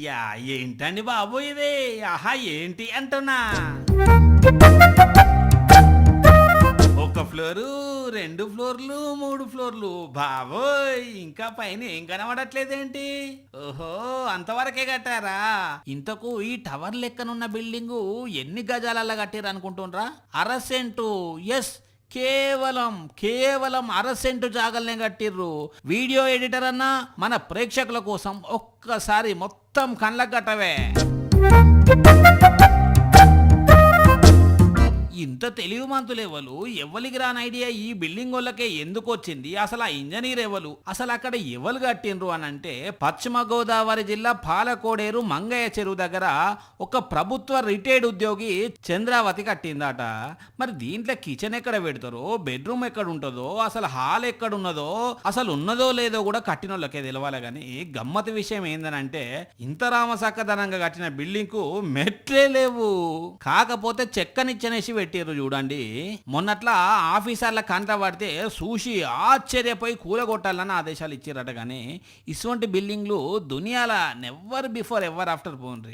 అయ్యా ఏంటండి బాబు ఇది ఆహా ఏంటి అంటున్నా ఒక ఫ్లోరు 2 ఫ్లోర్లు 3 ఫ్లోర్లు బాబోయ్ ఇంకా పైన ఏం కనబడట్లేదేంటి ఓహో అంతవరకే కట్టారా ఇంతకు ఈ టవర్ లెక్కనున్న బిల్డింగు ఎన్ని గజాలల్లా కట్టారు అనుకుంటుండ్రా అరసెంటు ఎస్ కేవలం అరసెంటు జాగల్నే కట్టిర్రు వీడియో ఎడిటర్ అన్నా మన ప్రేక్షకుల కోసం ఒక్కసారి మొత్తం కళ్ళకు కట్టవే ఇంత తెలివిమంతులు ఎవరికి రాని ఐడియా ఈ బిల్డింగ్ వాళ్ళకే ఎందుకు వచ్చింది అసలు ఆ ఇంజనీర్ అసలు అక్కడ ఎవరు కట్టిండ్రు అని అంటే పశ్చిమ గోదావరి జిల్లా పాలకోడేరు మంగయ్య చెరువు దగ్గర ఒక ప్రభుత్వ రిటైర్డ్ ఉద్యోగి చంద్రావతి కట్టిందట మరి దీంట్లో కిచెన్ ఎక్కడ పెడతారో బెడ్రూమ్ ఎక్కడ ఉంటుందో అసలు హాల్ ఎక్కడ ఉన్నదో అసలు ఉన్నదో లేదో కూడా కట్టిన వాళ్ళకే తెలవాలి కానీ గమ్మతి విషయం ఏందనంటే ఇంత రామసక్కదనంగా కట్టిన బిల్డింగ్ కు మెట్లే లేవు కాకపోతే చెక్కనిచ్చనేసి పెట్టారు చూడండి మొన్నట్లా ఆఫీసర్ల కంట పడితే చూసి ఆశ్చర్యపోయి కూలగొట్టాలని ఆదేశాలు ఇచ్చారట కానీ ఇటువంటి బిల్డింగ్లు దునియాల నెవర్ బిఫోర్ ఎవర్ ఆఫ్టర్ పోన్రి